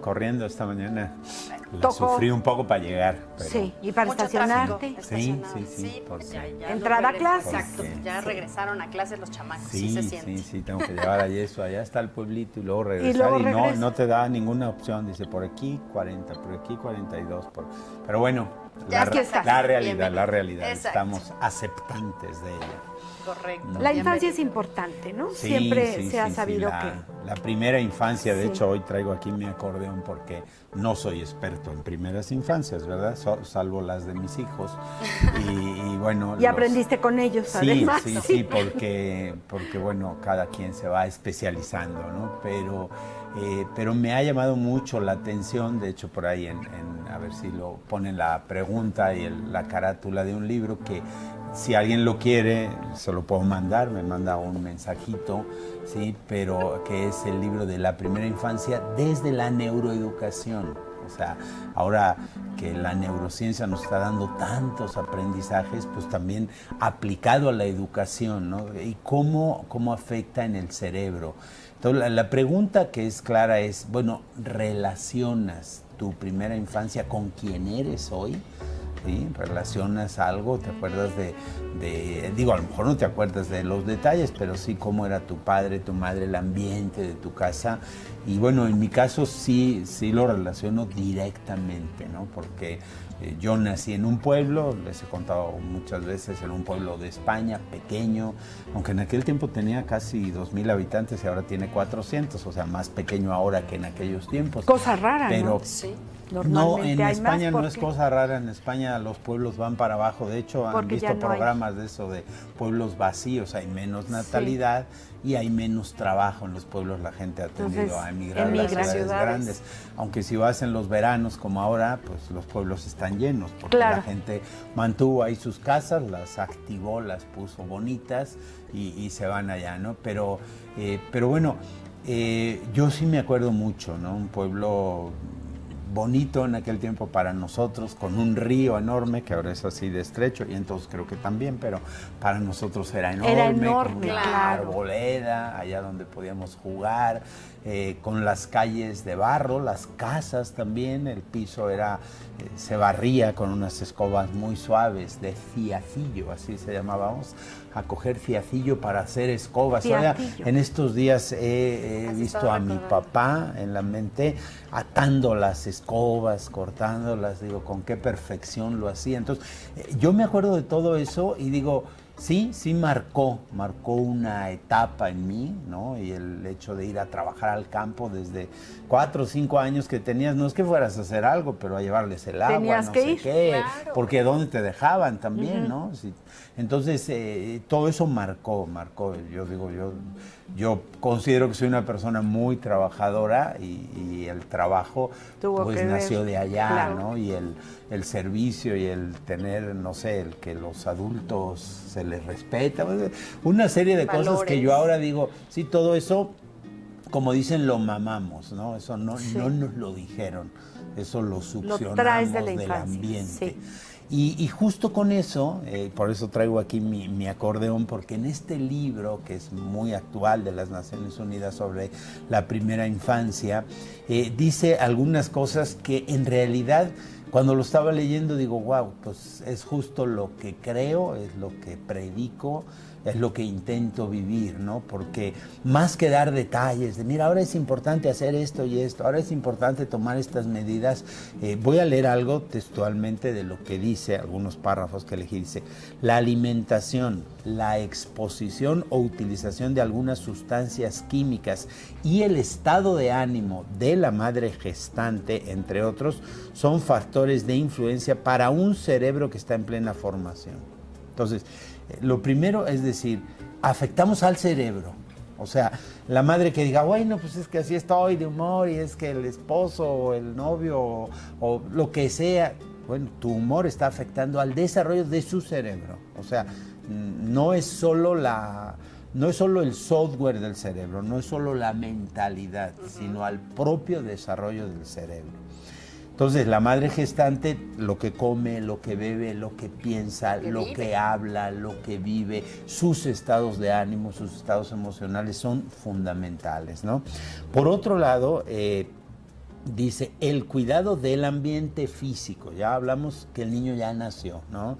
corriendo esta mañana. La Tocó. sufrí un poco para llegar. Pero... Sí, y para Mucho estacionarte. tráfico. Sí, porque ya Entrada a clases. Exacto, ya Sí. regresaron a clases los chamacos, sí Sí, se siente. sí, tengo que llevar a Yeso, allá está el pueblito y luego regresar. luego Y regresa. no te da ninguna opción, dice por aquí 40, por aquí 42. Pero bueno, Ya es que estás. la realidad, Bienvenido. Exacto. estamos aceptantes de ella. Correcto. La infancia es bienvenido. importante, ¿no? Sí, Siempre sí, se ha sí, sabido la, que... La primera infancia, de Sí. hecho, hoy traigo aquí mi acordeón porque no soy experto en primeras infancias, ¿verdad? Salvo las de mis hijos. Y bueno... Y aprendiste con ellos, Sí, además. sí, porque, bueno, cada quien se va especializando, ¿no? Pero me ha llamado mucho la atención, de hecho, por ahí, a ver si lo ponen la pregunta y la carátula de un libro que... Si alguien lo quiere, se lo puedo mandar, me manda un mensajito, ¿sí? Pero que es el libro de la primera infancia desde la neuroeducación. O sea, ahora que la neurociencia nos está dando tantos aprendizajes, pues también aplicado a la educación, ¿no? Y cómo afecta en el cerebro. Entonces, la pregunta que es clara es, bueno, ¿relacionas tu primera infancia con quién eres hoy? ¿Sí? ¿Relacionas algo? ¿Te acuerdas digo, a lo mejor no te acuerdas de los detalles, pero sí cómo era tu padre, tu madre, el ambiente de tu casa? Y bueno, en mi caso sí lo relaciono directamente, ¿no? Porque yo nací en un pueblo, les he contado muchas veces, en un pueblo de España, pequeño, aunque en aquel tiempo tenía casi 2,000 habitantes y ahora tiene 400, o sea, más pequeño ahora que en aquellos tiempos. Cosa rara, pero, ¿no? Sí. No, en hay España más no es cosa rara, en España los pueblos van para abajo, de hecho han Porque ya visto no hay. programas de eso, de pueblos vacíos, hay menos natalidad y hay menos trabajo en los pueblos, la gente ha tendido Entonces, a emigrar a las emigra. ciudades grandes, aunque si vas en los veranos como ahora, pues los pueblos están llenos, porque Claro. la gente mantuvo ahí sus casas, las activó, las puso bonitas y se van allá, ¿no? Pero bueno, yo sí me acuerdo mucho, ¿no? Un pueblo bonito en aquel tiempo para nosotros, con un río enorme, que ahora es así de estrecho, y entonces creo que también, pero para nosotros era enorme. Era enorme, con una claro. arboleda, allá donde podíamos jugar, con las calles de barro, las casas también, el piso se barría con unas escobas muy suaves de ciacillo, así se llamábamos, a coger ciacillo para hacer escobas. Ahora, en estos días he visto a mi papá en la mente atando las escobas, cortándolas, digo, con qué perfección lo hacía. Entonces, yo me acuerdo de todo eso y digo, sí marcó una etapa en mí, ¿no? Y el hecho de ir a trabajar al campo desde 4 o 5 años que tenías, no es que fueras a hacer algo, pero a llevarles el agua, Tenías no que sé ir. qué, Claro. porque dónde te dejaban también, ¿no? Sí. Entonces, todo eso marcó. Yo considero que soy una persona muy trabajadora y el trabajo Tuvo pues que ver. nació de allá, Claro. ¿no? Y el servicio y el tener, no sé, el que los adultos se les respeta, una serie de cosas que Valores. yo ahora digo, sí, todo eso, como dicen, lo mamamos, ¿no? Eso no nos lo dijeron, eso lo succionamos traes de la del infancia, ambiente. sí. Y justo con eso, por eso traigo aquí mi acordeón, porque en este libro, que es muy actual, de las Naciones Unidas sobre la primera infancia, dice algunas cosas que en realidad, cuando lo estaba leyendo, digo, wow, pues es justo lo que creo, es lo que predico, es lo que intento vivir, ¿no? Porque más que dar detalles de, mira, ahora es importante hacer esto y esto, ahora es importante tomar estas medidas, voy a leer algo textualmente de lo que dice, algunos párrafos que elegí, dice, la alimentación, la exposición o utilización de algunas sustancias químicas y el estado de ánimo de la madre gestante, entre otros, son factores de influencia para un cerebro que está en plena formación. Entonces, lo primero es decir, afectamos al cerebro. O sea, la madre que diga, bueno, pues es que así estoy de humor y es que el esposo o el novio o lo que sea, bueno, tu humor está afectando al desarrollo de su cerebro. O sea, no es solo el software del cerebro, no es solo la mentalidad, sino al propio desarrollo del cerebro. Entonces, la madre gestante, lo que come, lo que bebe, lo que piensa, lo que habla, lo que vive, sus estados de ánimo, sus estados emocionales son fundamentales, ¿no? Por otro lado, dice, el cuidado del ambiente físico, ya hablamos que el niño ya nació, ¿no?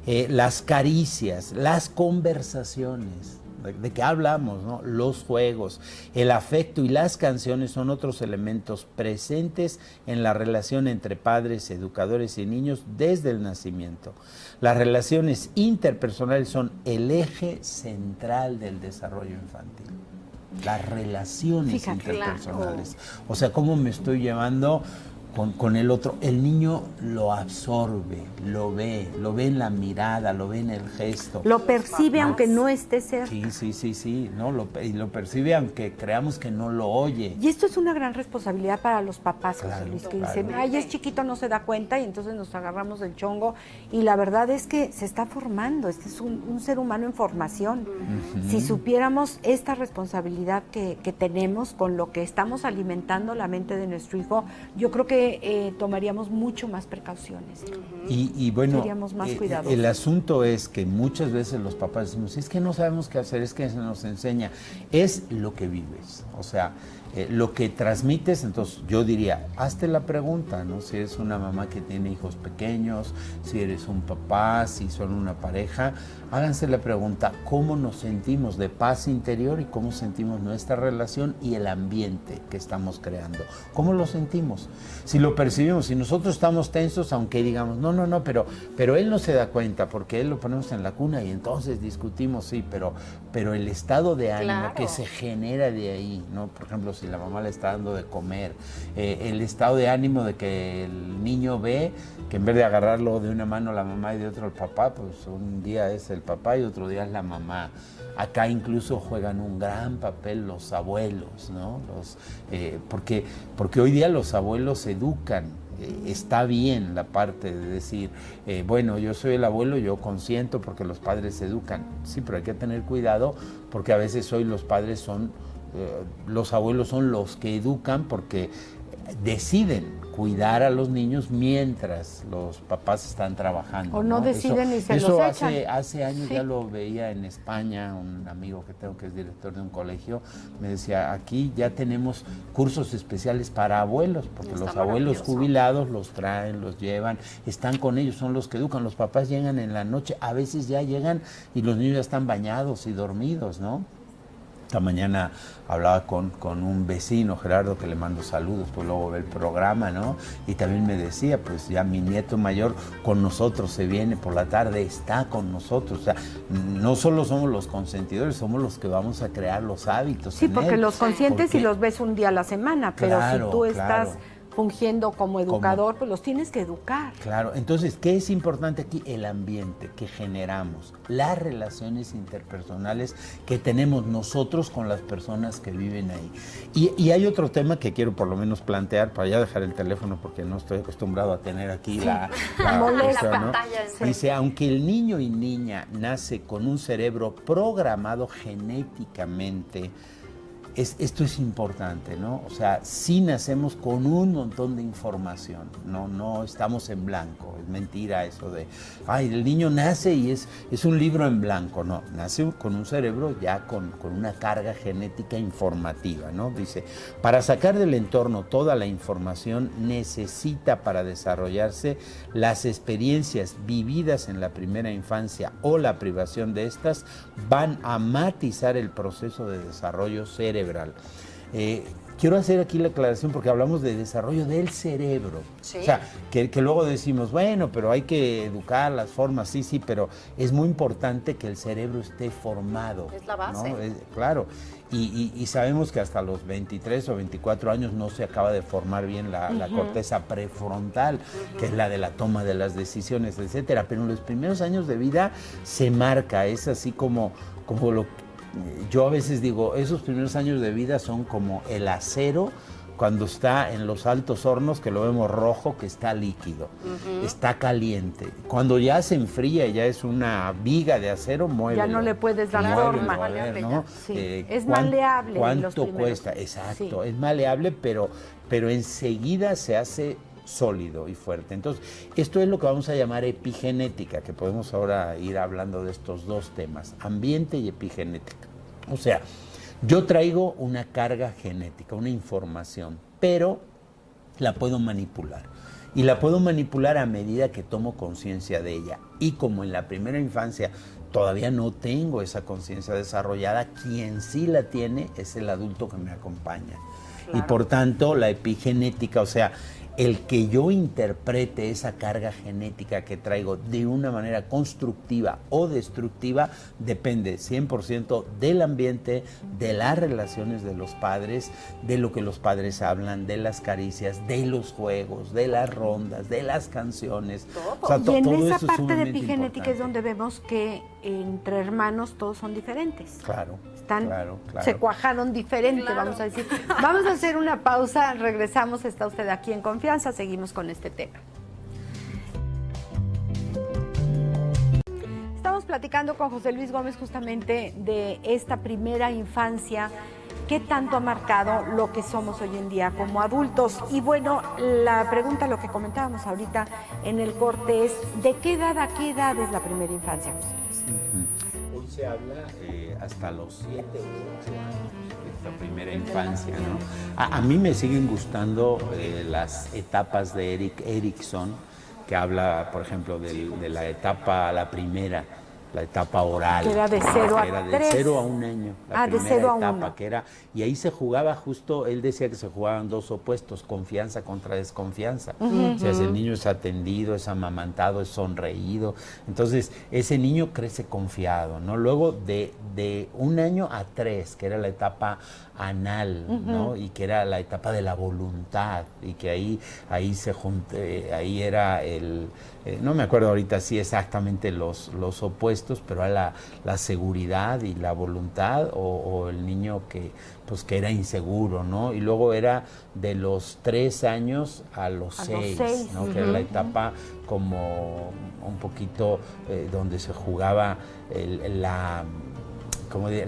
Las caricias, las conversaciones, ¿de qué hablamos, no? Los juegos, el afecto y las canciones son otros elementos presentes en la relación entre padres, educadores y niños desde el nacimiento. Las relaciones interpersonales son el eje central del desarrollo infantil. Las relaciones interpersonales. Claro. O sea, cómo me estoy llevando con el otro. El niño lo absorbe, lo ve en la mirada, lo ve en el gesto. Lo percibe aunque no esté cerca. Sí, ¿no? Y lo percibe aunque creamos que no lo oye. Y esto es una gran responsabilidad para los papás, claro, José Luis, que dicen, ay, es chiquito, no se da cuenta, y entonces nos agarramos del chongo. Y la verdad es que se está formando, este es un ser humano en formación. Si supiéramos esta responsabilidad que tenemos con lo que estamos alimentando la mente de nuestro hijo, yo creo que tomaríamos mucho más precauciones. Y bueno, seríamos más cuidadosos. El asunto es que muchas veces los papás decimos, es que no sabemos qué hacer, es que se nos enseña. Es lo que vives, o sea, lo que transmites. Entonces yo diría, hazte la pregunta, ¿no? Si eres una mamá que tiene hijos pequeños, si eres un papá, si son una pareja, háganse la pregunta, ¿cómo nos sentimos de paz interior y cómo sentimos nuestra relación y el ambiente que estamos creando? ¿Cómo lo sentimos? Si lo percibimos, si nosotros estamos tensos, aunque digamos, no, pero él no se da cuenta porque él lo ponemos en la cuna y entonces discutimos, sí, pero el estado de ánimo que se genera de ahí, ¿no? Por ejemplo, si la mamá le está dando de comer, el estado de ánimo de que el niño ve que en vez de agarrarlo de una mano la mamá y de otro el papá, pues un día es el papá y otro día es la mamá. Acá incluso juegan un gran papel los abuelos, ¿no? Porque hoy día los abuelos educan. Está bien la parte de decir, bueno, yo soy el abuelo, yo consiento porque los padres educan. Sí, pero hay que tener cuidado porque a veces hoy los padres los abuelos son los que educan porque deciden cuidar a los niños mientras los papás están trabajando. O no deciden y se los echan. Hace años ya lo veía en España, un amigo que tengo que es director de un colegio, me decía, aquí ya tenemos cursos especiales para abuelos, porque los abuelos jubilados los traen, los llevan, están con ellos, son los que educan. Los papás llegan en la noche, a veces ya llegan y los niños ya están bañados y dormidos, ¿no? Esta mañana hablaba con un vecino, Gerardo, que le mando saludos, pues luego ve el programa, ¿no? Y también me decía, pues ya mi nieto mayor con nosotros se viene por la tarde, está con nosotros. O sea, no solo somos los consentidores, somos los que vamos a crear los hábitos. Sí, porque los consientes y los ves un día a la semana, pero si tú estás fungiendo como educador, pues los tienes que educar. Claro, entonces, ¿qué es importante aquí? El ambiente que generamos, las relaciones interpersonales que tenemos nosotros con las personas que viven ahí. Y hay otro tema que quiero por lo menos plantear, para ya dejar el teléfono porque no estoy acostumbrado a tener aquí la molesta, ¿no? Dice, aunque el niño y niña nace con un cerebro programado genéticamente, esto es importante, ¿no? O sea, sí nacemos con un montón de información, no estamos en blanco, es mentira eso de, el niño nace y es un libro en blanco, no, nace con un cerebro ya con una carga genética informativa, ¿no? Dice, para sacar del entorno toda la información necesita para desarrollarse las experiencias vividas en la primera infancia o la privación de estas van a matizar el proceso de desarrollo cerebral. Quiero hacer aquí la aclaración porque hablamos de desarrollo del cerebro. Sí. O sea, que luego decimos, bueno, pero hay que educar las formas, sí, pero es muy importante que el cerebro esté formado. Es la base. ¿No? Claro. Y sabemos que hasta los 23 o 24 años no se acaba de formar bien la corteza prefrontal, que es la de la toma de las decisiones, etcétera. Pero en los primeros años de vida se marca, es así como lo que yo a veces digo, esos primeros años de vida son como el acero cuando está en los altos hornos, que lo vemos rojo, que está líquido, está caliente. Cuando ya se enfría y ya es una viga de acero, muévelo. Ya no le puedes dar forma. ¿No? Sí. Es maleable. ¿Cuánto cuesta? Exacto, es maleable, pero enseguida se hace sólido y fuerte. Entonces, esto es lo que vamos a llamar epigenética, que podemos ahora ir hablando de estos dos temas, ambiente y epigenética. O sea, yo traigo una carga genética, una información, pero la puedo manipular. Y la puedo manipular a medida que tomo conciencia de ella. Y como en la primera infancia todavía no tengo esa conciencia desarrollada, quien sí la tiene es el adulto que me acompaña. Claro. Y por tanto, la epigenética, o sea, el que yo interprete esa carga genética que traigo de una manera constructiva o destructiva depende 100% del ambiente, de las relaciones de los padres, de lo que los padres hablan, de las caricias, de los juegos, de las rondas, de las canciones. O sea, y en esa parte de epigenética es donde vemos que entre hermanos todos son diferentes. Claro. Claro. Se cuajaron diferente, vamos a decir. Vamos a hacer una pausa, regresamos, está usted aquí en Confianza, seguimos con este tema. Estamos platicando con José Luis Gómez justamente de esta primera infancia, qué tanto ha marcado lo que somos hoy en día como adultos. Y bueno, la pregunta, lo que comentábamos ahorita en el corte es, ¿de qué edad a qué edad es la primera infancia, José Luis? Hoy se habla hasta los 7 u 8 años de esta primera infancia, ¿no? A mí me siguen gustando las etapas de Erik Erikson, que habla, por ejemplo, de la etapa, la primera, la etapa oral. Que era de 0 a 3. Era de 0 a 1 año. La de 0 a 1. Etapa, que era, y ahí se jugaba justo, él decía que se jugaban dos opuestos, confianza contra desconfianza. O sea, si el niño es atendido, es amamantado, es sonreído, entonces ese niño crece confiado, ¿no? Luego de 1 año a 3, que era la etapa anal, ¿no? Y que era la etapa de la voluntad, y que ahí se ahí era no me acuerdo ahorita si exactamente los opuestos, pero era la seguridad y la voluntad, o el niño que era inseguro, ¿no? Y luego era de los 3 años a los 6, ¿no? Que era la etapa como un poquito donde se jugaba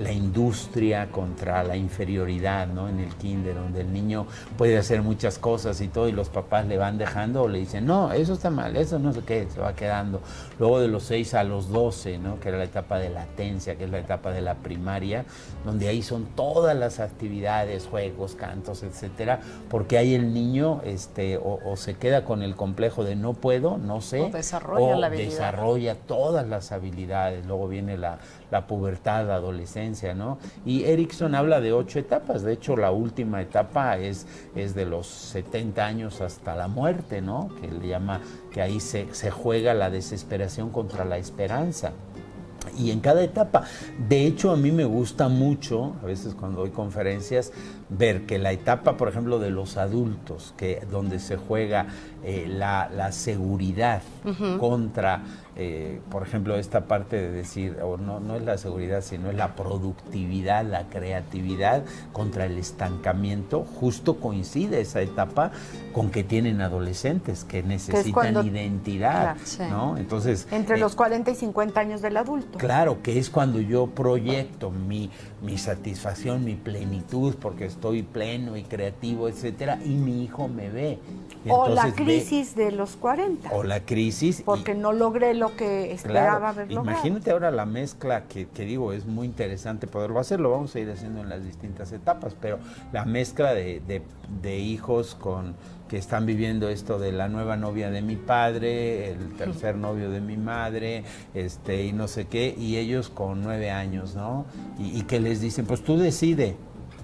la industria contra la inferioridad, ¿no? En el kinder, donde el niño puede hacer muchas cosas y todo, y los papás le van dejando o le dicen, no, eso está mal, eso no sé qué, se va quedando. Luego de los 6 a los 12, ¿no? Que era la etapa de latencia, que es la etapa de la primaria, donde ahí son todas las actividades, juegos, cantos, etcétera, porque ahí el niño o se queda con el complejo de no puedo, no sé, desarrolla todas las habilidades. Luego viene la pubertad, la adolescencia, ¿no? Y Erikson habla de 8 etapas. De hecho, la última etapa es de los 70 años hasta la muerte, ¿no? Que le llama, que ahí se juega la desesperación contra la esperanza. Y en cada etapa, de hecho, a mí me gusta mucho, a veces cuando doy conferencias, ver que la etapa, por ejemplo, de los adultos, donde se juega la seguridad contra, por ejemplo, esta parte de decir, no es la seguridad, sino es la productividad, la creatividad contra el estancamiento, justo coincide esa etapa con que tienen adolescentes que necesitan identidad, ¿no? Entonces, entre los 40 y 50 años del adulto. Claro, que es cuando yo proyecto mi satisfacción, mi plenitud, porque estoy pleno y creativo, etcétera, y mi hijo me ve. Y o la crisis de los 40. O la crisis. Porque no logré lo que esperaba haber logrado. Imagínate ahora la mezcla que digo, es muy interesante poderlo hacer, lo vamos a ir haciendo en las distintas etapas, pero la mezcla de hijos que están viviendo esto de la nueva novia de mi padre, el tercer novio de mi madre, y no sé qué, y ellos con 9 años, ¿no? Y que les dicen, pues tú decide.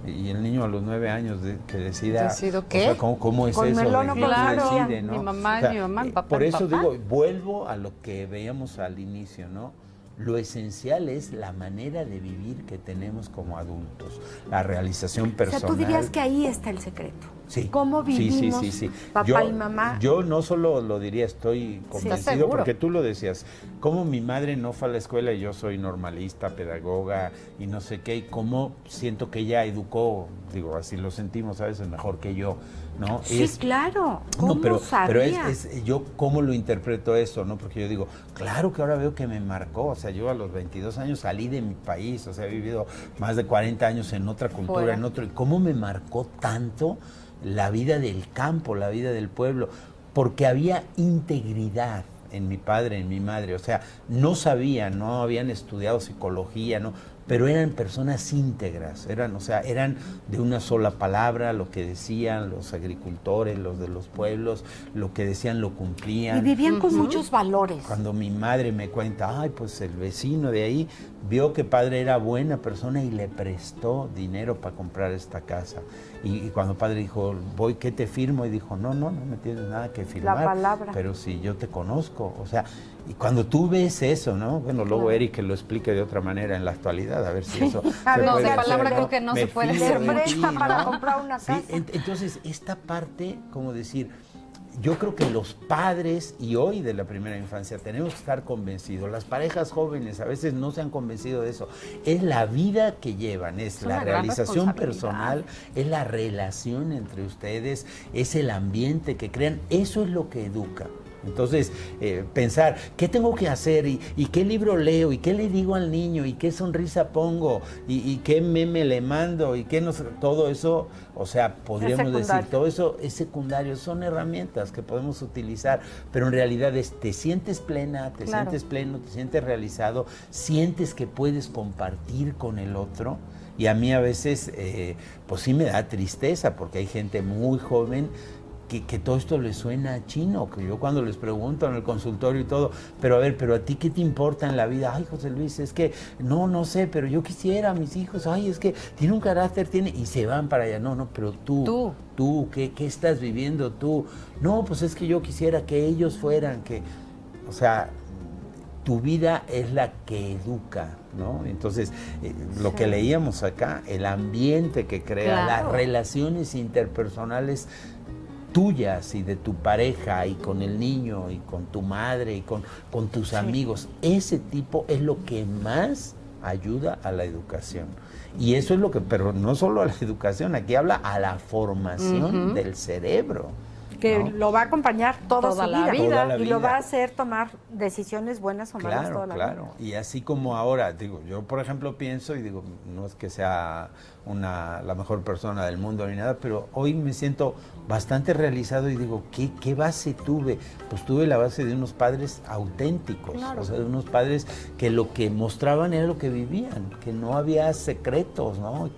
Y el niño a los 9 años que decida. ¿Decido qué? O sea, ¿cómo es con eso? melón o con decide, ¿no? Mi mamá, mi mamá, mi papá. Por eso mi papá. digo, vuelvo a lo que veíamos al inicio, ¿no? Lo esencial es la manera de vivir que tenemos como adultos, la realización personal. O sea, tú dirías que ahí está el secreto. Sí. ¿Cómo vivimos papá y mamá? Yo no solo lo diría, estoy convencido, porque tú lo decías, cómo mi madre no fue a la escuela y yo soy normalista, pedagoga y no sé qué, y cómo siento que ella educó, digo, así lo sentimos a veces mejor que yo, ¿no? Sí, claro. ¿Cómo pero sabía? yo cómo lo interpreto eso, ¿no? Porque yo digo, claro que ahora veo que me marcó, o sea, yo a los 22 años salí de mi país, o sea, he vivido más de 40 años en otra cultura, en otro, y cómo me marcó tanto la vida del campo, la vida del pueblo, porque había integridad en mi padre, en mi madre, o sea, no sabían, no habían estudiado psicología, no, pero eran personas íntegras, eran de una sola palabra, lo que decían los agricultores, los de los pueblos, lo que decían lo cumplían. Y vivían con muchos valores. Cuando mi madre me cuenta, ay, pues el vecino de ahí vio que padre era buena persona y le prestó dinero para comprar esta casa. Y cuando padre dijo, voy, ¿qué te firmo? Y dijo, no me tienes nada que firmar. La palabra. Pero si yo te conozco, o sea, y cuando tú ves eso, ¿no? Bueno, luego Eric que lo explique de otra manera en la actualidad, a ver si eso se puede de hacer, palabra ¿no? creo que no se puede fío hacer de mucho. ti, para ¿no? comprar una casa. Sí, entonces, esta parte, como decir, yo creo que los padres, y hoy de la primera infancia, tenemos que estar convencidos. Las parejas jóvenes a veces no se han convencido de eso. Es la vida que llevan, es la realización personal, es la relación entre ustedes, es el ambiente que crean. Eso es lo que educa. Entonces, pensar, ¿qué tengo que hacer? ¿Y qué libro leo? ¿Y qué le digo al niño? ¿Y qué sonrisa pongo? ¿Y qué meme le mando? ¿Y qué no sé? Todo eso, o sea, podríamos decir, todo eso es secundario, son herramientas que podemos utilizar, pero en realidad te sientes plena, te sientes pleno, te sientes realizado, sientes que puedes compartir con el otro. Y a mí a veces, pues sí me da tristeza, porque hay gente muy joven que todo esto le suena chino, que yo cuando les pregunto en el consultorio y todo, pero a ti ¿qué te importa en la vida? Ay, José Luis, es que no sé, pero yo quisiera a mis hijos, ay, es que tiene un carácter, y se van para allá, no, pero tú, ¿qué estás viviendo tú? No, pues es que yo quisiera que ellos fueran, o sea, tu vida es la que educa, ¿no? Entonces, lo que leíamos acá, el ambiente que crea, las relaciones interpersonales tuyas y de tu pareja y con el niño y con tu madre y con tus amigos, ese tipo es lo que más ayuda a la educación. Y eso es lo que, pero no solo a la educación, aquí habla a la formación del cerebro. Que lo va a acompañar toda su vida, y lo va a vida. hacer tomar decisiones buenas o malas toda la vida. Claro, y así como ahora, digo, yo por ejemplo pienso y digo, no es que sea la mejor persona del mundo ni nada, pero hoy me siento bastante realizado y digo, ¿qué base tuve? Pues tuve la base de unos padres auténticos, o sea, de unos padres que lo que mostraban era lo que vivían, que no había secretos, ¿no?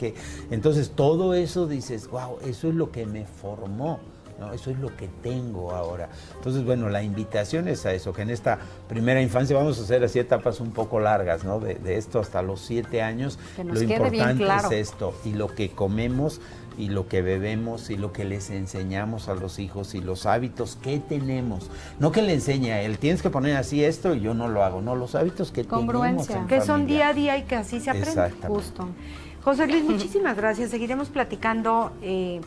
Entonces todo eso dices, wow, eso es lo que me formó. ¿no? Eso es lo que tengo ahora. Entonces, bueno, la invitación es a eso, que en esta primera infancia vamos a hacer así etapas un poco largas, ¿no? De esto hasta los 7 años. Que nos lo quede importante bien claro. es esto, y lo que comemos, y lo que bebemos, y lo que les enseñamos a los hijos, y los hábitos que tenemos. No que le enseñe a él, tienes que poner así esto y yo no lo hago. No, los hábitos que tenemos en que son familia. día a día y que así se aprende. Justo. José Luis, muchísimas gracias. Seguiremos platicando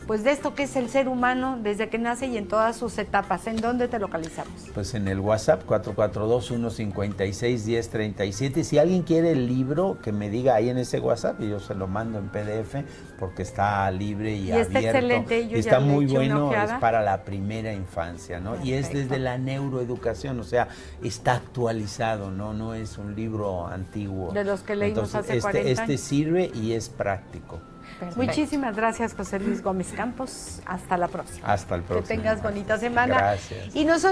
pues de esto que es el ser humano desde que nace y en todas sus etapas. ¿En dónde te localizamos? Pues en el WhatsApp 442-156-1037. Si alguien quiere el libro, que me diga ahí en ese WhatsApp y yo se lo mando en PDF porque está libre y abierto. Está excelente. Yo y está ya muy le eché una bueno, es ojeada. para la primera infancia, ¿no? Perfecto. Y es desde la neuroeducación, o sea, está actualizado, no es un libro antiguo. De los que leímos hace 40 años. Este sirve y es práctico. Perfecto. Muchísimas gracias, José Luis Gómez Campos. Hasta la próxima. Hasta el próximo. Que tengas bonita semana. Gracias. Y nosotros